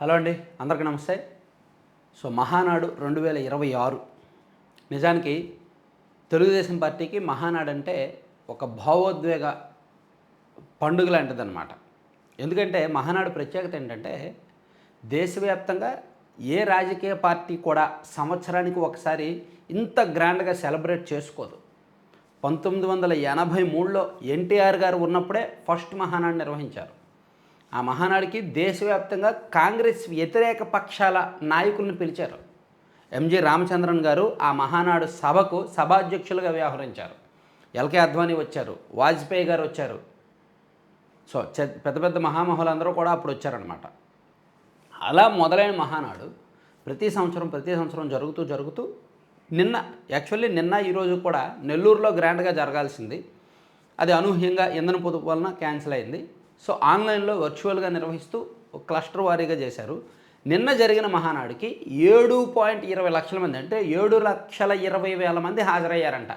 Hello అండి, అందరికీ నమస్తే. సో మహానాడు 2026 నిజానికి తెలుగుదేశం పార్టీకి మహానాడు అంటే ఒక భావోద్వేగ పండుగ లాంటిదన్నమాట. ఎందుకంటే మహానాడు ప్రత్యేకత ఏంటంటే దేశవ్యాప్తంగా ఏ రాజకీయ పార్టీ కూడా సంవత్సరానికి ఒకసారి ఇంత గ్రాండ్గా సెలబ్రేట్ చేసుకోదు. 1983లో ఎన్టీఆర్ గారు ఉన్నప్పుడే ఫస్ట్ మహానాడు నిర్వహించారు. ఆ మహానాడికి దేశవ్యాప్తంగా కాంగ్రెస్ వ్యతిరేక పక్షాల నాయకులను పిలిచారు. ఎంజి రామచంద్రన్ గారు ఆ మహానాడు సభకు సభాధ్యక్షులుగా వ్యవహరించారు. ఎల్కే అద్వానీ వచ్చారు, వాజ్పేయి గారు వచ్చారు. సో పెద్ద పెద్ద మహామహులందరూ కూడా అప్పుడు వచ్చారనమాట. అలా మొదలైన మహానాడు ప్రతి సంవత్సరం జరుగుతూ నిన్న ఈరోజు కూడా నెల్లూరులో గ్రాండ్గా జరగాల్సింది. అది అనూహ్యంగా ఇంధన పొదుపు వలన క్యాన్సిల్ అయింది. సో ఆన్లైన్లో వర్చువల్గా నిర్వహిస్తూ క్లస్టర్ వారీగా చేశారు. నిన్న జరిగిన మహానాడుకి 7.20 లక్షల మంది, అంటే 7,20,000 మంది హాజరయ్యారంట.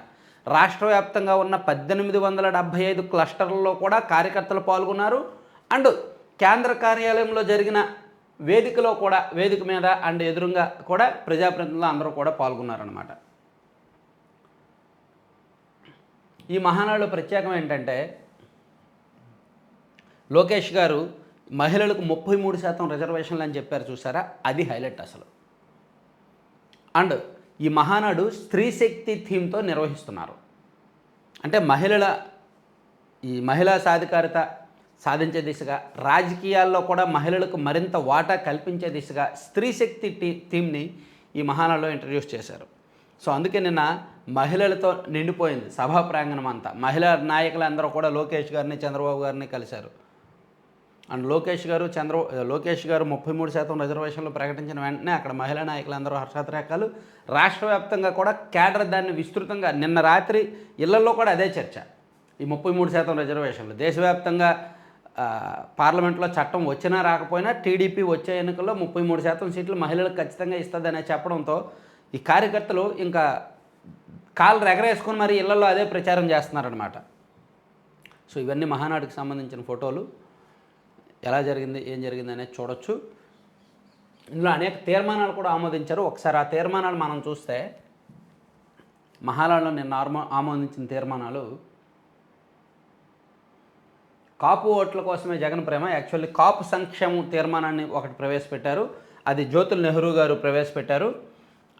రాష్ట్ర వ్యాప్తంగా ఉన్న 1875 క్లస్టర్లలో కూడా కార్యకర్తలు పాల్గొన్నారు. అండ్ కేంద్ర కార్యాలయంలో జరిగిన వేదిక మీద అండ్ ఎదురుగా కూడా ప్రజాప్రతినిధులు అందరూ కూడా పాల్గొన్నారన్నమాట. ఈ మహానాడులో ప్రత్యేకం ఏంటంటే లోకేష్ గారు మహిళలకు 33% రిజర్వేషన్లు అని చెప్పారు, చూసారా? అది హైలైట్ అసలు. అండ్ ఈ మహానాడు స్త్రీ శక్తి థీమ్తో నిర్వహిస్తున్నారు. అంటే మహిళా సాధికారిత సాధించే దిశగా, రాజకీయాల్లో కూడా మహిళలకు మరింత వాటా కల్పించే దిశగా స్త్రీ శక్తి థీమ్ని ఈ మహానాడులో ఇంట్రడ్యూస్ చేశారు. సో అందుకే నిన్న మహిళలతో నిండిపోయింది సభా ప్రాంగణం అంతా. మహిళా నాయకులందరూ కూడా లోకేష్ గారిని, చంద్రబాబు గారిని కలిశారు. అండ్ లోకేష్ గారు 33% రిజర్వేషన్లు ప్రకటించిన వెంటనే అక్కడ మహిళా నాయకులందరూ హర్షాతిరేకాలు. రాష్ట్ర వ్యాప్తంగా కూడా క్యాడర్ దాన్ని విస్తృతంగా నిన్న రాత్రి ఇళ్లలో కూడా అదే చర్చ. ఈ 33% రిజర్వేషన్లు దేశవ్యాప్తంగా పార్లమెంట్లో చట్టం వచ్చినా రాకపోయినా టీడీపీ వచ్చే ఎన్నికల్లో 33% సీట్లు మహిళలకు ఖచ్చితంగా ఇస్తుందనే చెప్పడంతో ఈ కార్యకర్తలు ఇంకా కాళ్ళు ఎగరేసుకొని మరి ఇళ్లలో అదే ప్రచారం చేస్తున్నారనమాట. సో ఇవన్నీ మహానాడుకి సంబంధించిన ఫోటోలు. ఎలా జరిగింది, ఏం జరిగింది అనేది చూడొచ్చు. ఇందులో అనేక తీర్మానాలు కూడా ఆమోదించారు. ఒకసారి ఆ తీర్మానాలు మనం చూస్తే మహానాడులో నిన్న ఆమోదించిన తీర్మానాలు కాపు ఓట్ల కోసమే జగన్ ప్రేమ. యాక్చువల్లీ కాపు సంక్షేమం తీర్మానాన్ని ఒకటి ప్రవేశపెట్టారు, అది జ్యోతుల్ నెహ్రూ గారు ప్రవేశపెట్టారు.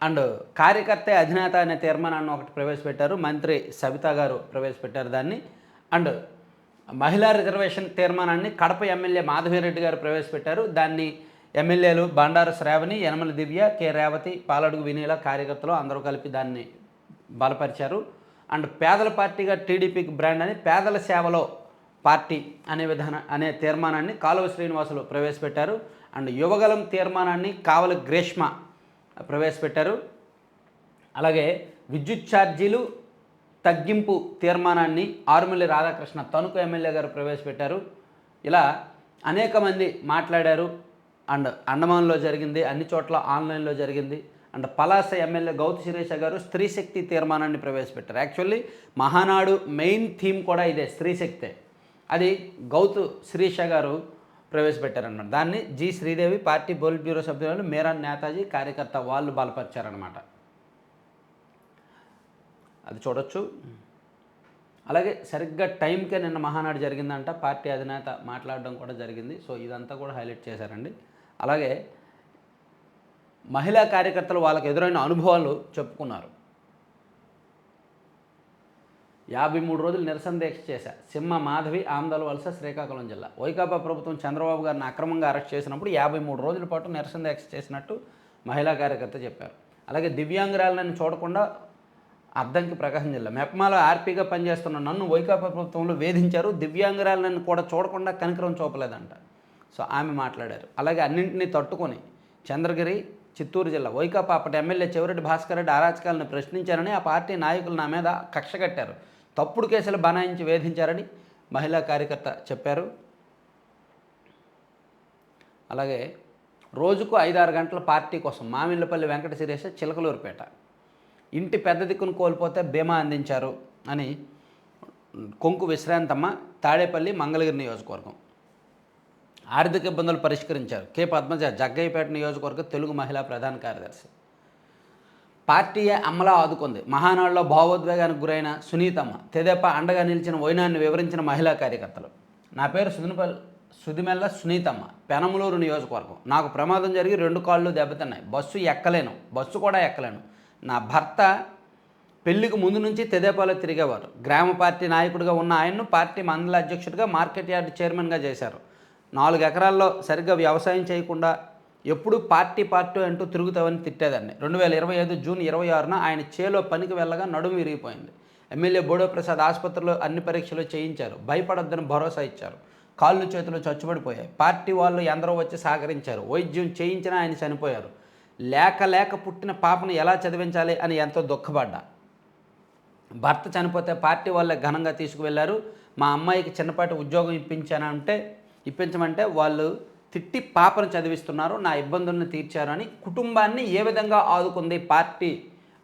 అండ్ కార్యకర్త అధినేత అనే తీర్మానాన్ని ఒకటి ప్రవేశపెట్టారు, మంత్రి సబితా గారు ప్రవేశపెట్టారు దాన్ని. అండ్ మహిళా రిజర్వేషన్ తీర్మానాన్ని కడప ఎమ్మెల్యే మాధవిరెడ్డి గారు ప్రవేశపెట్టారు. దాన్ని ఎమ్మెల్యేలు బండారు శ్రావణి, యనమల దివ్య, కె రేవతి, పాలడుగు వినీల కార్యకర్తలు అందరూ కలిపి దాన్ని బలపరిచారు. అండ్ పేదల పార్టీగా టీడీపీకి బ్రాండ్ అని పేదల సేవలో పార్టీ అనే తీర్మానాన్ని కాలువ శ్రీనివాసులు ప్రవేశపెట్టారు. అండ్ యువగలం తీర్మానాన్ని కావలి గ్రేష్మ ప్రవేశపెట్టారు. అలాగే విద్యుత్ ఛార్జీలు తగ్గింపు తీర్మానాన్ని ఆరుమిల్లి రాధాకృష్ణ తణుకు ఎమ్మెల్యే గారు ప్రవేశపెట్టారు. ఇలా అనేక మంది మాట్లాడారు. అండ్ అండమాన్లో జరిగింది, అన్ని చోట్ల ఆన్లైన్లో జరిగింది. అండ్ పలాస ఎమ్మెల్యే గౌతు శిరీష గారు స్త్రీ శక్తి తీర్మానాన్ని ప్రవేశపెట్టారు. యాక్చువల్లీ మహానాడు మెయిన్ థీమ్ కూడా ఇదే, స్త్రీ శక్తే. అది గౌతు శిరీష గారు ప్రవేశపెట్టారన్నమాట. దాన్ని G Sridevi party polit bureau సభ్యులు, మేరా నేతాజీ కార్యకర్త వాళ్ళు బలపరిచారనమాట. అది చూడొచ్చు. అలాగే సరిగ్గా టైంకే నిన్న మహానాడు జరిగిందంట, పార్టీ అధినేత మాట్లాడడం కూడా జరిగింది. సో ఇదంతా కూడా హైలైట్ చేశారండి. అలాగే మహిళా కార్యకర్తలు వాళ్ళకి ఎదురైన అనుభవాలు చెప్పుకున్నారు. 53 రోజులు నిరసన దీక్ష చేశారు. సింహ మాధవి, ఆమదాల వలస, శ్రీకాకుళం జిల్లా. వైకాపా ప్రభుత్వం చంద్రబాబు గారిని అక్రమంగా అరెస్ట్ చేసినప్పుడు 53 రోజుల పాటు నిరసన దీక్ష చేసినట్టు మహిళా కార్యకర్త చెప్పారు. అలాగే దివ్యాంగురాలను చూడకుండా అద్దంకి ప్రకాశం జిల్లా. మెప్మాలో ఆర్పీగా పనిచేస్తున్న నన్ను వైకాపా ప్రభుత్వంలో వేధించారు, దివ్యాంగురాలను కూడా చూడకుండా కనికరం చూపలేదంట. సో ఆమె మాట్లాడారు. అలాగే అన్నింటినీ తట్టుకొని చంద్రగిరి, చిత్తూరు జిల్లా. వైకాపా అప్పటి ఎమ్మెల్యే చెవిరెడ్డి భాస్కర్ రెడ్డి అరాచకాలను ప్రశ్నించారని ఆ పార్టీ నాయకులు నా మీద కక్ష కట్టారు, తప్పుడు కేసులు బనాయించి వేధించారని మహిళా కార్యకర్త చెప్పారు. అలాగే రోజుకు 5-6 గంటల పార్టీ కోసం మామిళ్ళపల్లి వెంకట శిరీష, చిలకలూరుపేట. ఇంటి పెద్ద దిక్కును కోల్పోతే బీమా అందించారు అని కొంకు విశ్రాంతమ్మ, తాడేపల్లి, మంగళగిరి నియోజకవర్గం. ఆర్థిక ఇబ్బందులు పరిష్కరించారు. కె పద్మజ జగ్గయ్యపేట నియోజకవర్గ తెలుగు మహిళా ప్రధాన కార్యదర్శి. పార్టీయే అమ్మలా ఆదుకుంది. మహానాడులో భావోద్వేగానికి గురైన సునీతమ్మ. తెదేపా అండగా నిలిచిన వైనాన్ని వివరించిన మహిళా కార్యకర్తలు. నా పేరు సుదిమెల్ల సునీతమ్మ, పెనమలూరు నియోజకవర్గం. నాకు ప్రమాదం జరిగి 2 కాళ్ళు దెబ్బతిన్నాయి. బస్సు ఎక్కలేను, బస్సు కూడా ఎక్కలేను. నా భర్త పెళ్లికి ముందు నుంచి తెదేపాలో తిరిగేవారు. గ్రామ పార్టీ నాయకుడిగా ఉన్న ఆయన్ను పార్టీ మండల అధ్యక్షుడిగా, మార్కెట్ యార్డ్ చైర్మన్గా చేశారు. 4 ఎకరాల్లో సరిగ్గా వ్యవసాయం చేయకుండా ఎప్పుడు పార్టీ అంటూ తిరుగుతావని తిట్టేదాన్ని. 2025 జూన్ 26న ఆయన చేలో పనికి వెళ్ళగా నడుము విరిగిపోయింది. ఎమ్మెల్యే బోడో ప్రసాద్ ఆసుపత్రిలో అన్ని పరీక్షలు చేయించారు. భయపడొద్దని భరోసా ఇచ్చారు. కాళ్ళు చేతులు చచ్చుబడిపోయాయి. పార్టీ వాళ్ళు ఎందరో వచ్చి సహకరించారు. వైద్యం చేయించినా ఆయన చనిపోయారు. లేక పుట్టిన పాపను ఎలా చదివించాలి అని ఎంతో దుఃఖపడ్డా. భర్త చనిపోతే పార్టీ వాళ్ళే ఘనంగా తీసుకువెళ్ళారు. మా అమ్మాయికి చిన్నపాటి ఉద్యోగం ఇప్పించమంటే వాళ్ళు తిట్టి పాపను చదివిస్తున్నారు. నా ఇబ్బందులను తీర్చారు అని కుటుంబాన్ని ఏ విధంగా ఆదుకుంది పార్టీ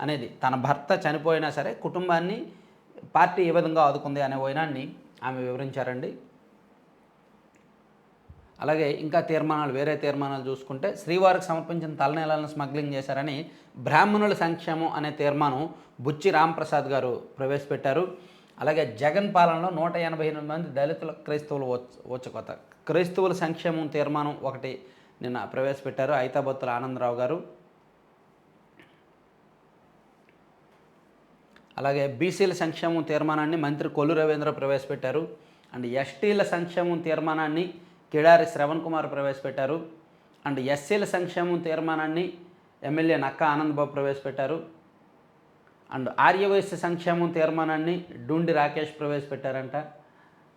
అనేది, తన భర్త చనిపోయినా సరే కుటుంబాన్ని పార్టీ ఏ విధంగా ఆదుకుంది అనే వైనాన్ని ఆమె వివరించారండి. అలాగే ఇంకా వేరే తీర్మానాలు చూసుకుంటే, శ్రీవారికి సమర్పించిన తలనీలాలను స్మగ్లింగ్ చేశారని బ్రాహ్మణుల సంక్షేమం అనే తీర్మానం బుచ్చి రాంప్రసాద్ గారు ప్రవేశపెట్టారు. అలాగే జగన్ పాలనలో 188 మంది దళితుల క్రైస్తవుల సంక్షేమం తీర్మానం ఒకటి నిన్న ప్రవేశపెట్టారు ఐతాబత్తుల ఆనందరావు గారు. అలాగే బీసీల సంక్షేమం తీర్మానాన్ని మంత్రి కొల్లు రవీంద్ర ప్రవేశపెట్టారు. అండ్ ఎస్టీల సంక్షేమం తీర్మానాన్ని కిడారి శ్రవణ్ కుమార్ ప్రవేశపెట్టారు. అండ్ ఎస్సీల సంక్షేమం తీర్మానాన్ని ఎమ్మెల్యే నక్కా ఆనందబాబు ప్రవేశపెట్టారు. అండ్ ఆర్యవైశ్య సంక్షేమం తీర్మానాన్ని డూండి రాకేష్ ప్రవేశపెట్టారంట.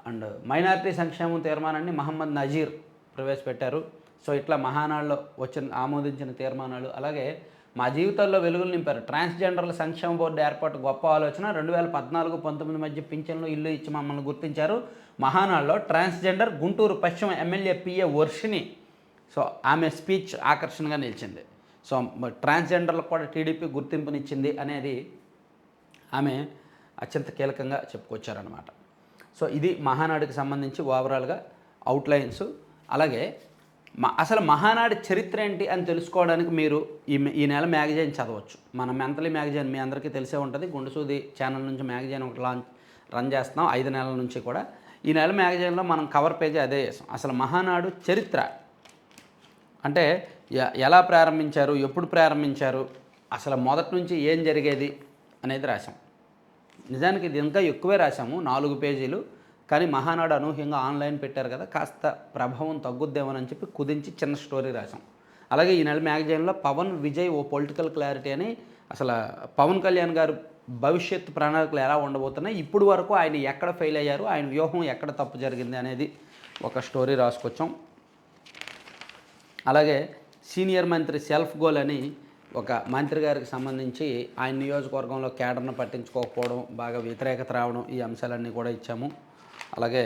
అండ్ మైనారిటీ సంక్షేమం తీర్మానాన్ని మహమ్మద్ నజీర్ ప్రవేశపెట్టారు. సో ఇట్లా మహానాడులో ఆమోదించిన తీర్మానాలు. అలాగే మా జీవితాల్లో వెలుగులు నింపారు. ట్రాన్స్జెండర్ల సంక్షేమ బోర్డు ఏర్పాటు గొప్ప ఆలోచన. 2014-19 మధ్య పింఛన్లు ఇల్లు ఇచ్చి మమ్మల్ని గుర్తించారు. మహానాడులో ట్రాన్స్జెండర్ గుంటూరు పశ్చిమ ఎమ్మెల్యే పిఏ వర్షిని. సో ఆమె స్పీచ్ ఆకర్షణగా నిలిచింది. సో ట్రాన్స్జెండర్లకు కూడా టీడీపీ గుర్తింపునిచ్చింది అనేది ఆమె అత్యంత కీలకంగా చెప్పుకొచ్చారనమాట. సో ఇది మహానాడుకి సంబంధించి ఓవరాల్గా అవుట్లైన్స్. అలాగే అసలు మహానాడు చరిత్ర ఏంటి అని తెలుసుకోవడానికి మీరు ఈ నెల మ్యాగజైన్ చదవచ్చు. మన మెంటలీ మ్యాగజైన్ మీ అందరికీ తెలిసే ఉంటుంది. గుండుసూది ఛానల్ నుంచి మ్యాగజైన్ ఒకటి రన్ చేస్తున్నాం 5 నెలల నుంచి కూడా. ఈ నెల మ్యాగజైన్లో మనం కవర్ పేజీ అదే చేసాం. అసలు మహానాడు చరిత్ర అంటే ఎలా ప్రారంభించారు, ఎప్పుడు ప్రారంభించారు, అసలు మొదటి నుంచి ఏం జరిగేది అనేది రాసాం. నిజానికి ఇది ఇంకా ఎక్కువే రాసాము, 4 పేజీలు. కానీ మహానాడు అనూహ్యంగా ఆన్లైన్ పెట్టారు కదా, కాస్త ప్రభావం తగ్గుద్దేమని చెప్పి కుదించి చిన్న స్టోరీ రాసాం. అలాగే ఈ నెల మ్యాగజైన్లో పవన్ విజయ్ ఓ పొలిటికల్ క్లారిటీ అని, అసలు పవన్ కళ్యాణ్ గారు భవిష్యత్ ప్రణాళికలు ఎలా ఉండబోతున్నాయి, ఇప్పుడు వరకు ఆయన ఎక్కడ ఫెయిల్ అయ్యారు, ఆయన వ్యూహం ఎక్కడ తప్పు జరిగింది అనేది ఒక స్టోరీ రాసుకొచ్చాం. అలాగే సీనియర్ మంత్రి సెల్ఫ్ గోల్ అని ఒక మంత్రి గారికి సంబంధించి ఆయన నియోజకవర్గంలో కేడర్ను పట్టించుకోకపోవడం, బాగా వ్యతిరేకత రావడం, ఈ అంశాలన్నీ కూడా ఇచ్చాము. అలాగే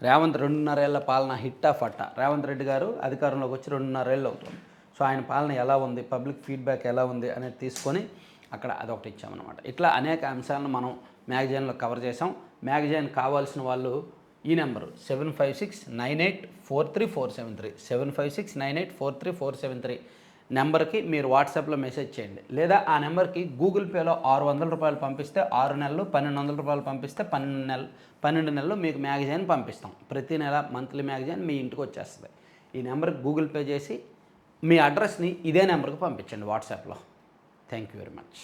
రేవంత్ 2.5 ఏళ్ల పాలన హిట్టా ఫట్టా. రేవంత్ రెడ్డి గారు అధికారంలోకి వచ్చి 2.5 ఏళ్ళు అవుతుంది. సో ఆయన పాలన ఎలా ఉంది, పబ్లిక్ ఫీడ్బ్యాక్ ఎలా ఉంది అనేది తీసుకొని అక్కడ అదొకటి ఇచ్చామన్నమాట. ఇట్లా అనేక అంశాలను మనం మ్యాగజైన్లో కవర్ చేసాం. మ్యాగజైన్ కావాల్సిన వాళ్ళు ఈ నెంబరు 7569843473 7569843473 నెంబర్కి మీరు వాట్సాప్లో మెసేజ్ చేయండి. లేదా ఆ నెంబర్కి గూగుల్ పేలో ₹600 పంపిస్తే 6 నెలలు, ₹1200 పంపిస్తే 12 నెలలు మీకు మ్యాగజైన్ పంపిస్తాం. ప్రతి నెల మంత్లీ మ్యాగజైన్ మీ ఇంటికి వచ్చేస్తుంది. ఈ నెంబర్కి గూగుల్ పే చేసి మీ అడ్రస్ని ఇదే నెంబర్కి పంపించండి వాట్సాప్లో. Thank you very much.